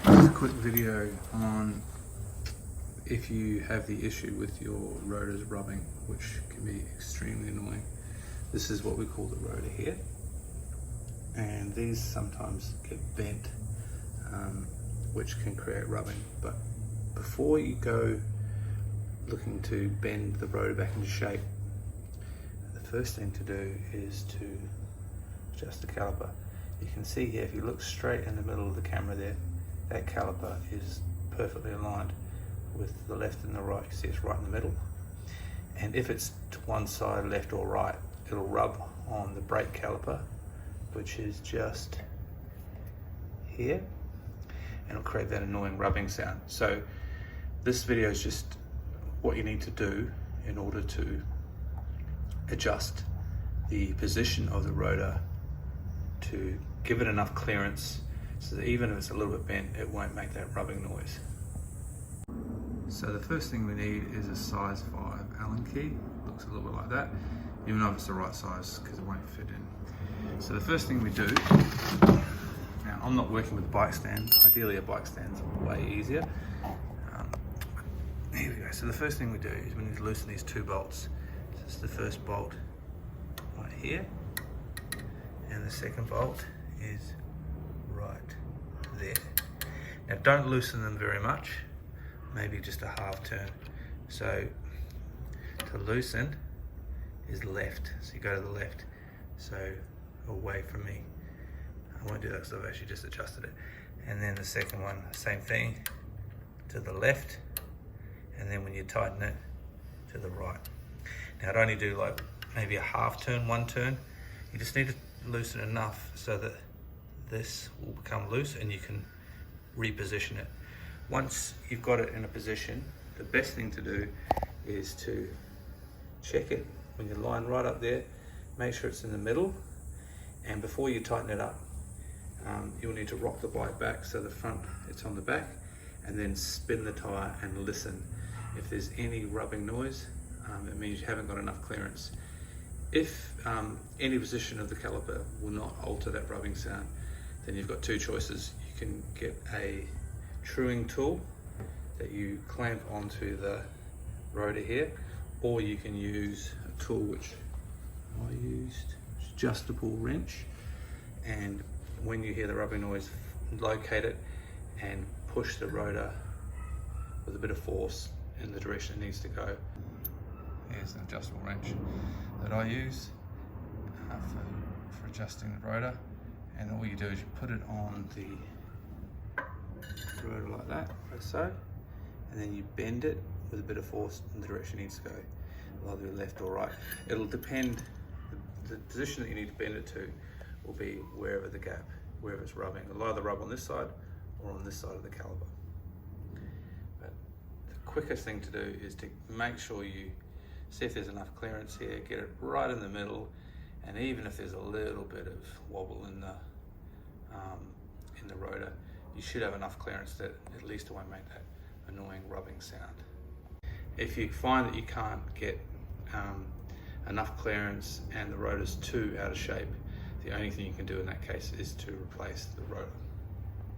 Just a quick video on if you have the issue with your rotors rubbing, which can be extremely annoying. This is what we call the rotor here, and these sometimes get bent, which can create rubbing. But before you go looking to bend the rotor back into shape, the first thing to do is to adjust the caliper. You can see here, if you look straight in the middle of the camera there, that caliper is perfectly aligned with the left and the right. You see it's right in the middle. And if it's to one side, left or right, it'll rub on the brake caliper, which is just here, and it'll create that annoying rubbing sound. So this video is just what you need to do in order to adjust the position of the rotor to give it enough clearance so that even if it's a little bit bent, it won't make that rubbing noise. So the first thing we need is a size 5 Allen key. Looks a little bit like that. You know if it's the right size because it won't fit in. So the first thing we do, now I'm not working with a bike stand. Ideally a bike stand's way easier. Here we go. So the first thing we do is we need to loosen these 2 bolts. This is the first bolt right here, and the second bolt is right there. Now don't loosen them very much, maybe just a half turn. So to loosen is left, so you go to the left, so away from me. I won't do that because I've actually just adjusted it. And then the second one, same thing, to the left, and then when you tighten it, to the right. Now I'd only do like maybe a half turn, 1 turn. You just need to loosen enough so that this will become loose and you can reposition it. Once you've got it in a position, the best thing to do is to check it. When you line right up there, make sure it's in the middle, and before you tighten it up, you'll need to rock the bike back so the front, it's on the back, and then spin the tire and listen. If there's any rubbing noise, it means you haven't got enough clearance. If any position of the caliper will not alter that rubbing sound, then you've got 2 choices. You can get a truing tool that you clamp onto the rotor here, or you can use a tool which I used, adjustable wrench, and when you hear the rubbing noise, locate it and push the rotor with a bit of force in the direction it needs to go. Here's an adjustable wrench that I use for adjusting the rotor, and all you do is you put it on the rotor like that, like so, and then you bend it with a bit of force in the direction it needs to go, either left or right. It'll depend, the position that you need to bend it to will be wherever the gap, wherever it's rubbing. It'll either rub on this side or on this side of the caliper. But the quickest thing to do is to make sure you see if there's enough clearance here, get it right in the middle, and even if there's a little bit of wobble in the rotor, you should have enough clearance that at least it won't make that annoying rubbing sound. If you find that you can't get enough clearance and the rotor's too out of shape, the only thing you can do in that case is to replace the rotor.